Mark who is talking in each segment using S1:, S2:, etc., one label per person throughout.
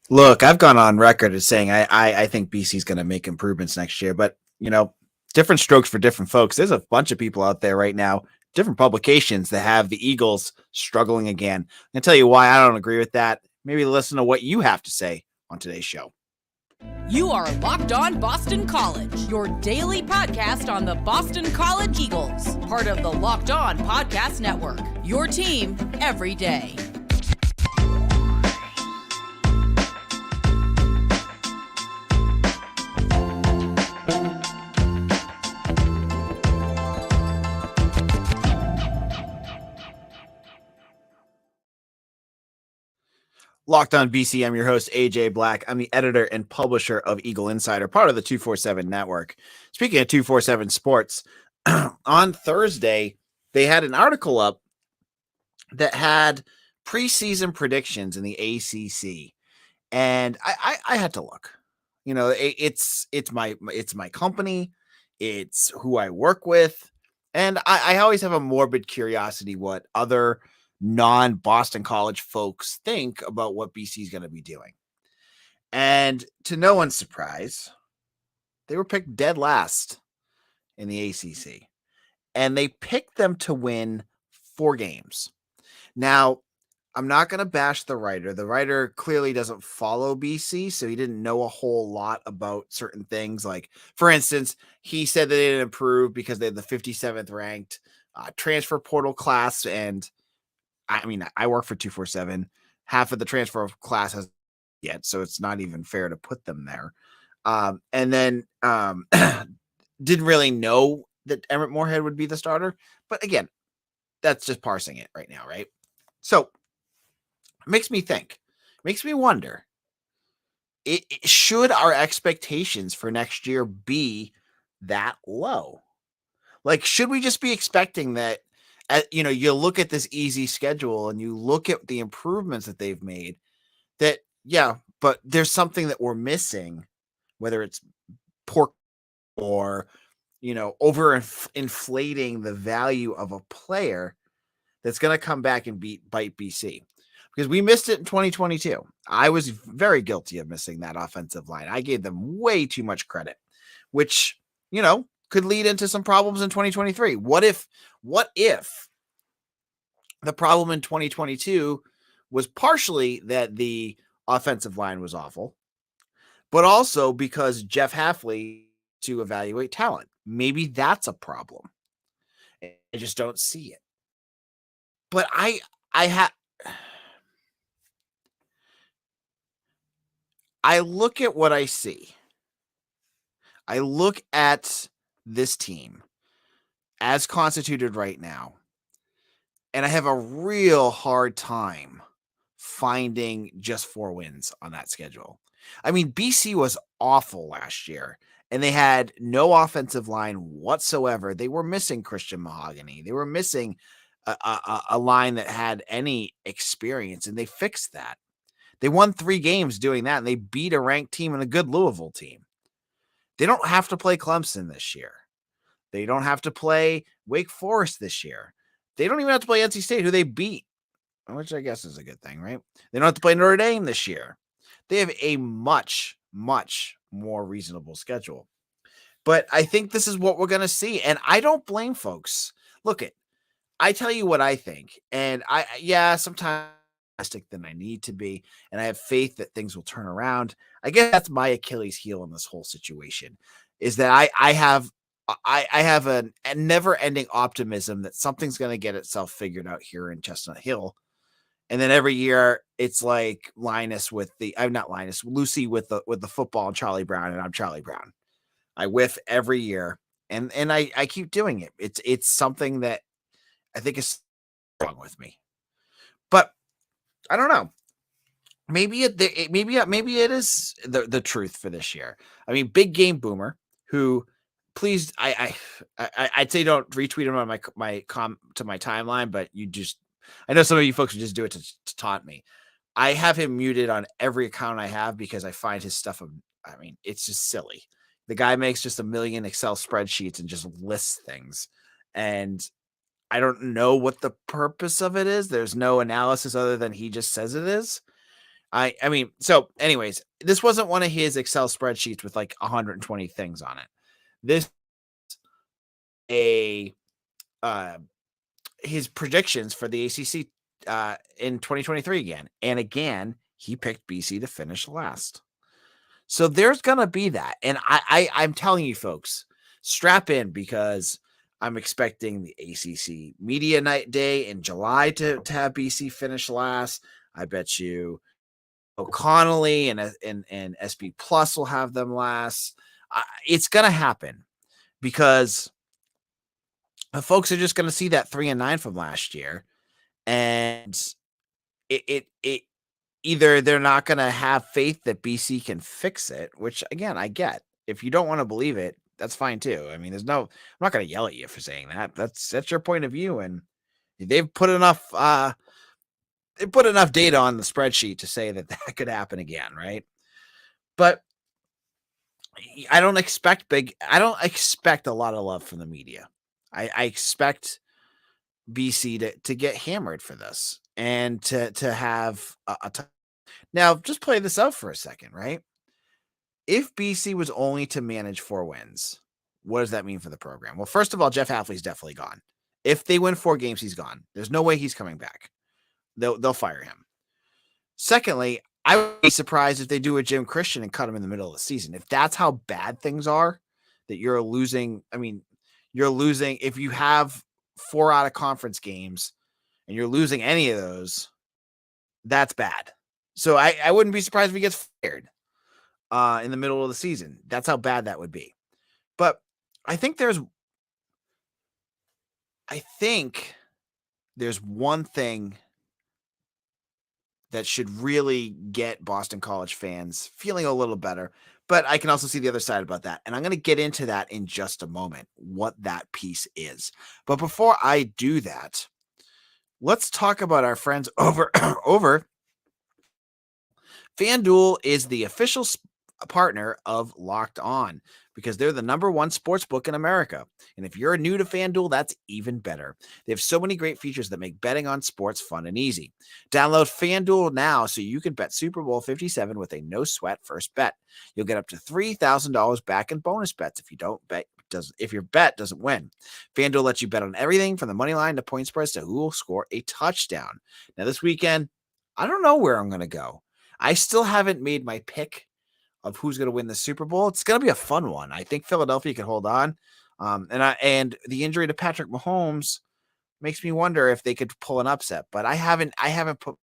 S1: Look, I've gone on record as saying I think BC's going to make improvements next year, but different strokes for different folks. There's a bunch of people out there right now, different publications that have the Eagles struggling again. I'm going to tell you why I don't agree with that. Maybe listen to what you have to say on today's show.
S2: You are Locked On Boston College, your daily podcast on the Boston College Eagles, part of the Locked On Podcast Network, your team every day.
S1: Locked On BC, I'm your host, AJ Black. I'm the editor and publisher of Eagle Insider, part of the 247 network. Speaking of 247 sports, on Thursday, they had an article up that had preseason predictions in the ACC. And I had to look. It's my company. It's who I work with. And I always have a morbid curiosity what other non-Boston College folks think about what BC is going to be doing. And to no one's surprise, they were picked dead last in the ACC. And they picked them to win 4 games. Now, I'm not going to bash the writer. The writer clearly doesn't follow BC, so he didn't know a whole lot about certain things. Like, for instance, he said that they didn't improve because they had the 57th ranked transfer portal class. And I mean, I work for 247. Half of the transfer class has yet, so it's not even fair to put them there. And then didn't really know that Emmett Moorhead would be the starter. But again, that's just parsing it right now, right? So it makes me think, makes me wonder, should our expectations for next year be that low? Like, should we just be expecting that, you look at this easy schedule and you look at the improvements that they've made, that, yeah, but there's something that we're missing, whether it's pork or, over inflating the value of a player that's going to come back and bite BC. Because we missed it in 2022. I was very guilty of missing that offensive line. I gave them way too much credit, which, could lead into some problems in 2023. What if the problem in 2022 was partially that the offensive line was awful, but also because Jeff Hafley to evaluate talent? Maybe that's a problem. I just don't see it. But I look at what I see. I look at this team as constituted right now, and I have a real hard time finding just 4 wins on that schedule. I mean, BC was awful last year, and they had no offensive line whatsoever. They were missing Christian Mahogany. They were missing a line that had any experience, and they fixed that. They won 3 games doing that, and they beat a ranked team and a good Louisville team. They don't have to play Clemson this year. They don't have to play Wake Forest this year. They don't even have to play NC State, who they beat, which I guess is a good thing, right? They don't have to play Notre Dame this year. They have a much, much more reasonable schedule. But I think this is what we're going to see, and I don't blame folks. Look, I tell you what I think, and sometimes than I need to be, and I have faith that things will turn around. I guess that's my Achilles heel in this whole situation, is that I have a never-ending optimism that something's going to get itself figured out here in Chestnut Hill. And then every year it's like Lucy with the football and Charlie Brown, and I'm Charlie Brown. I whiff every year, and I keep doing it. It's something that I think is wrong with me. But I don't know. Maybe it is the truth for this year. I mean, Big Game Boomer, who, please, I'd say don't retweet him on my to my timeline, but I know some of you folks would just do it to taunt me. I have him muted on every account I have because I find his stuff, I mean, it's just silly. The guy makes just a million Excel spreadsheets and just lists things. And I don't know what the purpose of it is. There's no analysis other than he just says it is. I mean, so anyways, this wasn't one of his Excel spreadsheets with like 120 things on it. This a his predictions for the ACC in 2023 again. And again, he picked BC to finish last. So there's gonna be that. And I'm telling you folks, strap in because I'm expecting the ACC Media Night Day in July to have BC finish last. I bet you O'Connelly and SB Plus will have them last. It's gonna happen because folks are just gonna see that 3-9 from last year, and it either they're not gonna have faith that BC can fix it, which again I get. If you don't want to believe it, that's fine too. I mean, I'm not gonna yell at you for saying that. That's your point of view, and they've put enough data on the spreadsheet to say that could happen again, right? But I don't expect a lot of love from the media. I expect BC to get hammered for this and to have now just play this out for a second, right? If BC was only to manage 4 wins, what does that mean for the program? Well, first of all, Jeff Hafley's definitely gone. If they win 4 games, he's gone. There's no way he's coming back. They'll fire him. Secondly, I would be surprised if they do a Jim Christian and cut him in the middle of the season. If that's how bad things are, that you're losing. I mean, you're losing if you have 4 out of conference games and you're losing any of those. That's bad. So I wouldn't be surprised if he gets fired in the middle of the season. That's how bad that would be. But I think there's one thing that should really get Boston College fans feeling a little better. But I can also see the other side about that. And I'm going to get into that in just a moment, what that piece is. But before I do that, let's talk about our friends over FanDuel is the official partner of Locked On because they're the #1 sports book in America. And if you're new to FanDuel, that's even better. They have so many great features that make betting on sports fun and easy. Download FanDuel now so you can bet Super Bowl 57 with a no sweat first bet. You'll get up to $3,000 back in bonus bets if your bet doesn't win. FanDuel lets you bet on everything from the money line to point spreads to who will score a touchdown. Now this weekend, I don't know where I'm going to go. I still haven't made my pick of who's going to win the Super Bowl. It's going to be a fun one. I think Philadelphia can hold on. And the injury to Patrick Mahomes makes me wonder if they could pull an upset, but I haven't put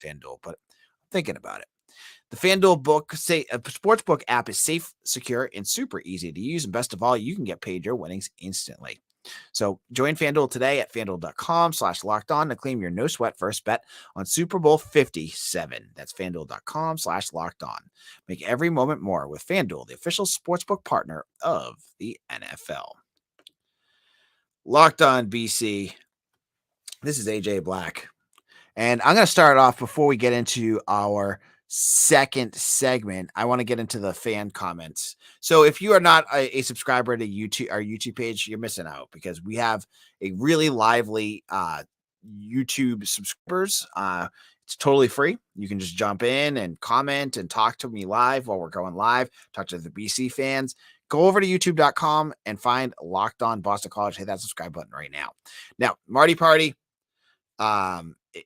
S1: FanDuel, but I'm thinking about it. The FanDuel sportsbook app is safe, secure, and super easy to use. And best of all, you can get paid your winnings instantly. So join FanDuel today at FanDuel.com/lockedon to claim your no sweat first bet on Super Bowl 57. That's FanDuel.com/lockedon. Make every moment more with FanDuel, the official sportsbook partner of the NFL. Locked On BC. This is AJ Black. And I'm going to start off before we get into our second segment. I want to get into the fan comments. So if you are not a subscriber to our YouTube page, you're missing out because we have a really lively YouTube subscribers. It's totally free. You can just jump in and comment and talk to me live while we're going live, talk to the BC fans. Go over to youtube.com and find Locked On Boston College. Hit that subscribe button right now. Now, Marty Party,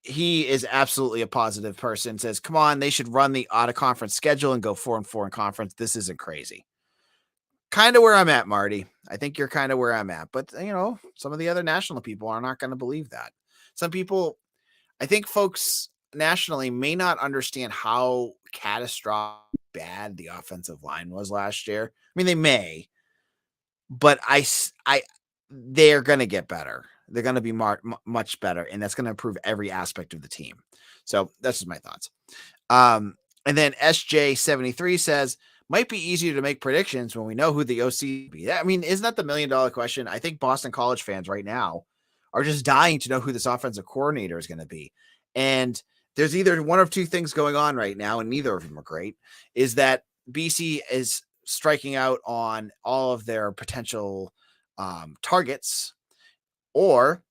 S1: he is absolutely a positive person. Says, come on, they should run the out of conference schedule and go 4-4 in conference. This isn't crazy. Kind of where I'm at, Marty. I think you're kind of where I'm at. But, some of the other national people are not going to believe that. Some people, I think folks nationally may not understand how catastrophic bad the offensive line was last year. I mean, they may, but they're going to get better. They're going to be much better, and that's going to improve every aspect of the team. So that's just my thoughts. And then SJ73 says, might be easier to make predictions when we know who the OC will be. I mean, isn't that the $1 million question? I think Boston College fans right now are just dying to know who this offensive coordinator is going to be. And there's either one of two things going on right now, and neither of them are great, is that BC is striking out on all of their potential targets, or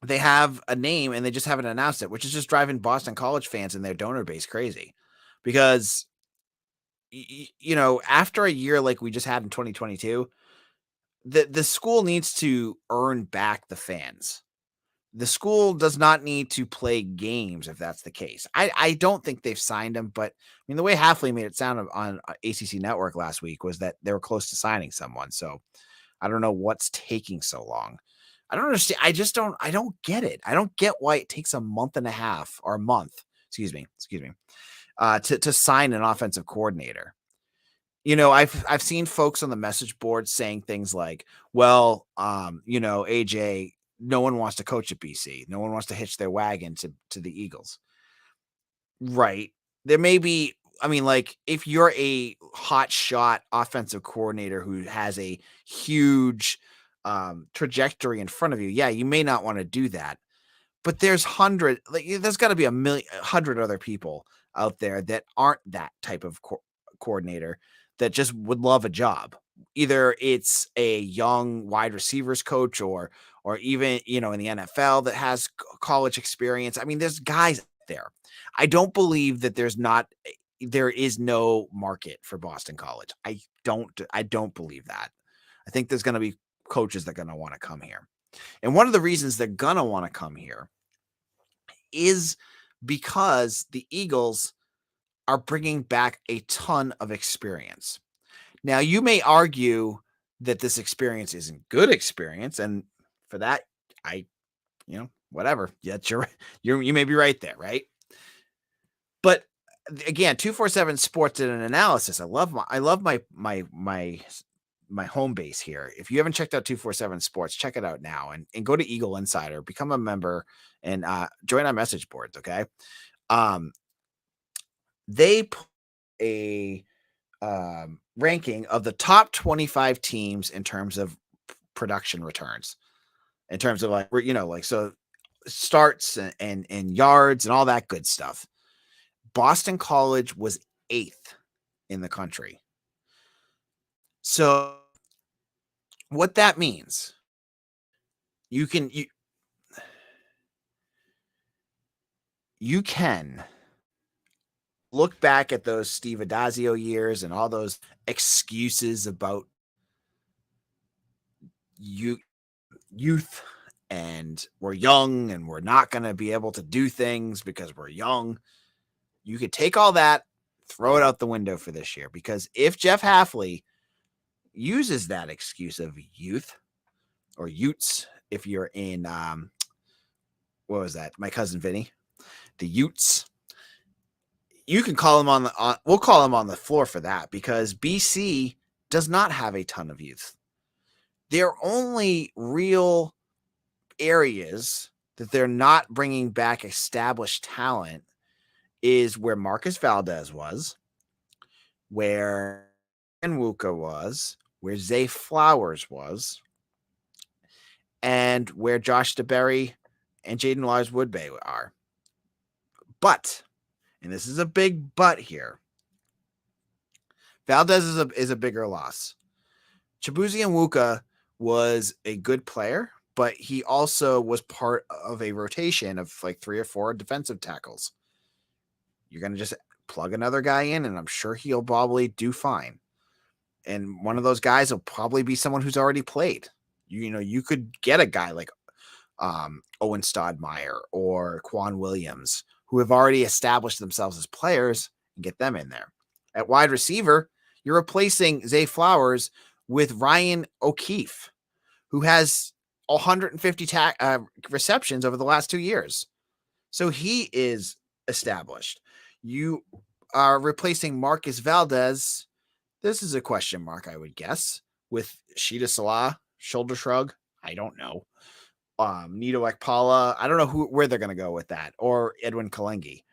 S1: they have a name and they just haven't announced it, which is just driving Boston College fans and their donor base crazy. Because, after a year like we just had in 2022, the school needs to earn back the fans. The school does not need to play games if that's the case. I don't think they've signed him, but I mean, the way Halfley made it sound on ACC Network last week was that they were close to signing someone. So I don't know what's taking so long. I don't understand. I don't get it. I don't get why it takes a month and a half or a month, excuse me, to sign an offensive coordinator. I've seen folks on the message board saying things like, well, AJ, no one wants to coach at BC. No one wants to hitch their wagon to the Eagles. Right. There may be, I mean, like, if you're a hot shot offensive coordinator who has a huge trajectory in front of you, yeah, you may not want to do that. But there's there's got to be 100 other people out there that aren't that type of coordinator that just would love a job. Either it's a young wide receivers coach or even, in the NFL that has college experience. I mean, there's guys out there. I don't believe that there is no market for Boston College. I don't believe that. I think there's going to be coaches that are going to want to come here. And one of the reasons they're going to want to come here is because the Eagles are bringing back a ton of experience. Now, you may argue that this experience isn't good experience, and for that, whatever. Yeah, you may be right there, right? But again, 247 Sports did an analysis. I love my home base here. If you haven't checked out 247 Sports, check it out now and go to Eagle Insider, become a member, and join our message boards. Okay. They put a ranking of the top 25 teams in terms of production returns, in terms of so starts and yards and all that good stuff. Boston College was 8th in the country. So what that means, you can look back at those Steve Adazio years and all those excuses about youth and we're young and we're not going to be able to do things because we're young. You could take all that, throw it out the window for this year, because if Jeff Halfley uses that excuse of youth or Utes, if you're in, what was that? My cousin Vinny, the Utes. You can call him we'll call him on the floor for that, because BC does not have a ton of youth. Their only real areas that they're not bringing back established talent is where Marcus Valdez was, where Nwuka was, where Zay Flowers was, and where Josh DeBerry and Jaden Wise-Woodbay are. But, and this is a big but here, Valdez is a bigger loss. Chibuzi Nwuka was a good player, but he also was part of a rotation of like 3 or 4 defensive tackles. You're going to just plug another guy in, and I'm sure he'll probably do fine. And one of those guys will probably be someone who's already played. You could get a guy like Owen Stodmeyer or Quan Williams, who have already established themselves as players, and get them in there. At wide receiver, you're replacing Zay Flowers with Ryan O'Keefe, who has 150 receptions over the last 2 years. So he is established. You are replacing Marcus Valdez. This is a question mark, I would guess, with Sheeta Salah, shoulder shrug. I don't know. Nito Ekpala. I don't know where they're going to go with that, or Edwin Kalengi,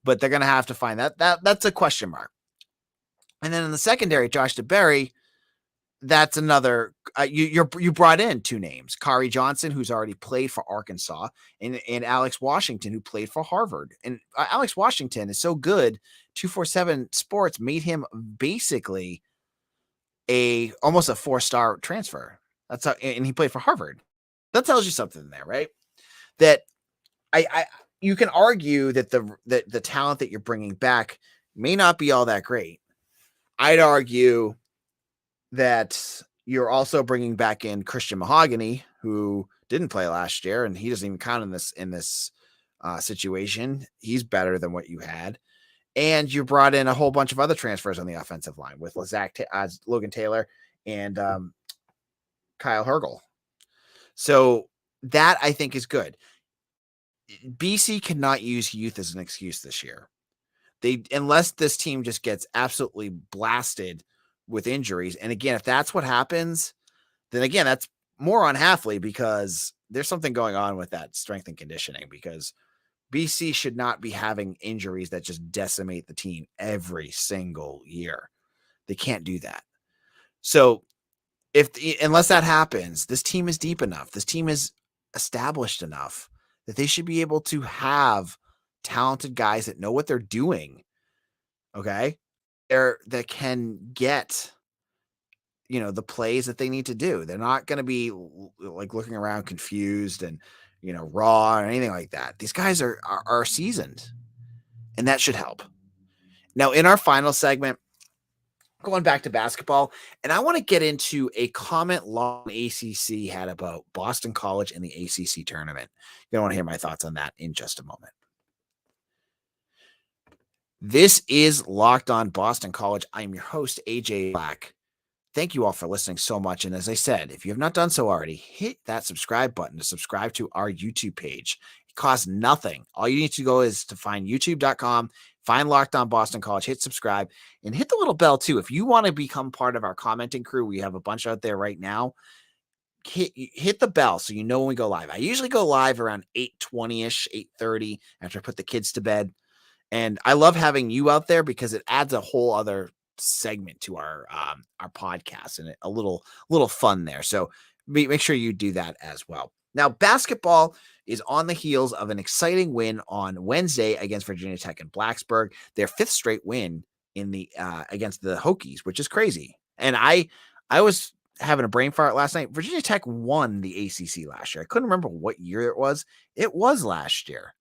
S1: but they're going to have to find that. That's a question mark. And then in the secondary, Josh DeBerry, that's another. You brought in 2 names: Kari Johnson, who's already played for Arkansas, and Alex Washington, who played for Harvard. And Alex Washington is so good. 247 Sports made him basically almost a 4-star transfer. That's how, and he played for Harvard. That tells you something there, right? that I you can argue that the talent that you're bringing back may not be all that great. I'd argue that you're also bringing back in Christian Mahogany, who didn't play last year, and he doesn't even count in this situation. He's better than what you had. And you brought in a whole bunch of other transfers on the offensive line with Logan Taylor and Kyle Hergel. So that I think is good. BC cannot use youth as an excuse this year. Unless this team just gets absolutely blasted with injuries. And again, if that's what happens, then again, that's more on Halfley because there's something going on with that strength and conditioning because BC should not be having injuries that just decimate the team every single year. They can't do that. So unless that happens, this team is deep enough. This team is established enough that they should be able to have talented guys that know what they're doing. Okay. That can get, the plays that they need to do. They're not going to be like looking around confused and, raw or anything like that. These guys are seasoned, and that should help. Now, in our final segment, going back to basketball, and I want to get into a comment Long ACC had about Boston College and the ACC tournament. You're going to want to hear my thoughts on that in just a moment. This is Locked On Boston College. I'm your host, AJ Black. Thank you all for listening so much. And as I said, if you have not done so already, hit that subscribe button to subscribe to our YouTube page. It costs nothing. All you need to go is to find youtube.com, find Locked On Boston College, hit subscribe, and hit the little bell too. If you want to become part of our commenting crew, we have a bunch out there right now. Hit the bell so you know when we go live. I usually go live around 8:20-ish, 8:30 after I put the kids to bed. And I love having you out there because it adds a whole other segment to our podcast and a little fun there. So make sure you do that as well. Now, basketball is on the heels of an exciting win on Wednesday against Virginia Tech and Blacksburg, their 5th straight win in the against the Hokies, which is crazy. And I was having a brain fart last night. Virginia Tech won the ACC last year. I couldn't remember what year it was. It was last year.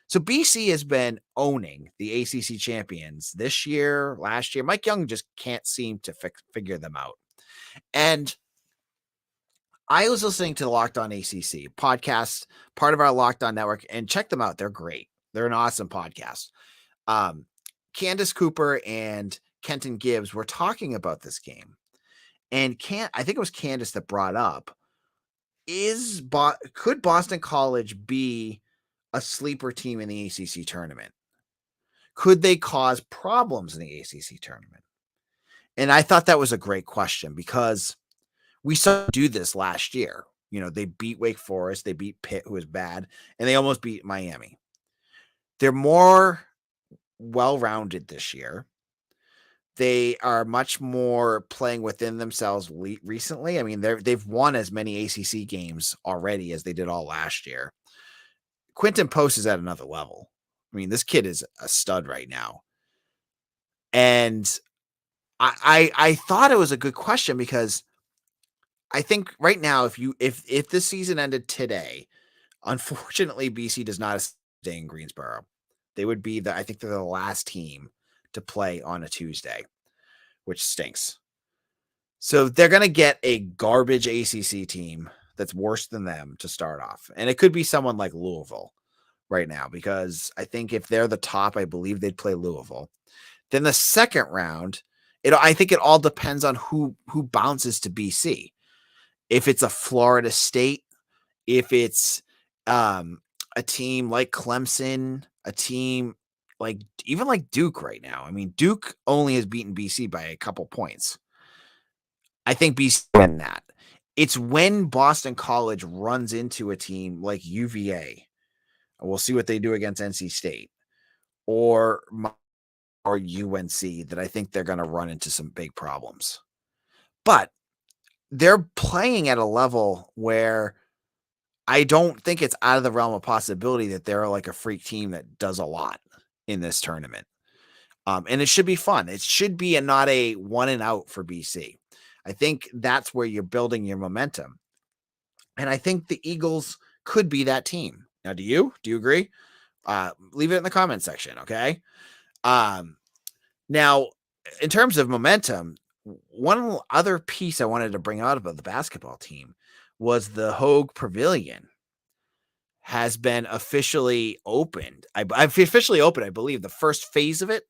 S1: So BC has been owning the ACC champions this year, last year. Mike Young just can't seem to figure them out. And I was listening to the Locked On ACC podcast, part of our Locked On network, and check them out. They're great. They're an awesome podcast. Candace Cooper and Kenton Gibbs were talking about this game. And I think it was Candace that brought up, could Boston College be a sleeper team in the ACC tournament? Could they cause problems in the ACC tournament? And I thought that was a great question because we saw them do this last year. They beat Wake Forest, they beat Pitt, who was bad, and they almost beat Miami. They're more well-rounded this year. They are much more playing within themselves recently. I mean, they've won as many ACC games already as they did all last year. Quinten Post is at another level. I mean, this kid is a stud right now. And I thought it was a good question because I think right now, if this season ended today, unfortunately, BC does not stay in Greensboro. They would be I think they're the last team to play on a Tuesday, which stinks. So they're going to get a garbage ACC team that's worse than them to start off. And it could be someone like Louisville right now, because I think if they're the top, I believe they'd play Louisville. Then the second round, I think it all depends on who bounces to BC. If it's a Florida State, if it's a team like Clemson, a team even like Duke right now. I mean, Duke only has beaten BC by a couple points. I think BC win that. It's when Boston College runs into a team like UVA. We'll see what they do against NC State or UNC that I think they're going to run into some big problems. But they're playing at a level where I don't think it's out of the realm of possibility that they're like a freak team that does a lot in this tournament. And it should be fun. It should be not a one and out for BC. I think that's where you're building your momentum. And I think the Eagles could be that team. Now, do you agree? Leave it in the comment section. Okay. Now, in terms of momentum, one other piece I wanted to bring out about the basketball team was the Hogue Pavilion has been officially opened. I've officially opened, I believe, the first phase of it.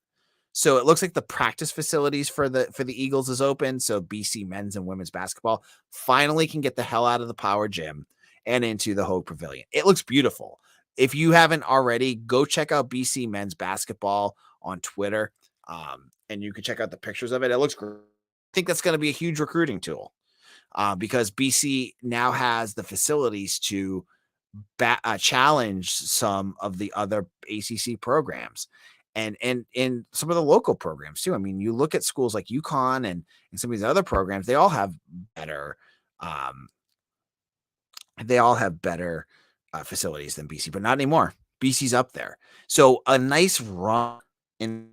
S1: So it looks like the practice facilities for the Eagles is open. So BC men's and women's basketball finally can get the hell out of the Power Gym and into the Hogue Pavilion. It looks beautiful. If you haven't already, go check out BC men's basketball on Twitter, and you can check out the pictures of it. It looks great. I think that's going to be a huge recruiting tool because BC now has the facilities to challenge some of the other ACC programs and in some of the local programs too. I mean, you look at schools like UConn and some of these other programs, they all have better facilities than BC, but not anymore. BC's up there. So a nice run in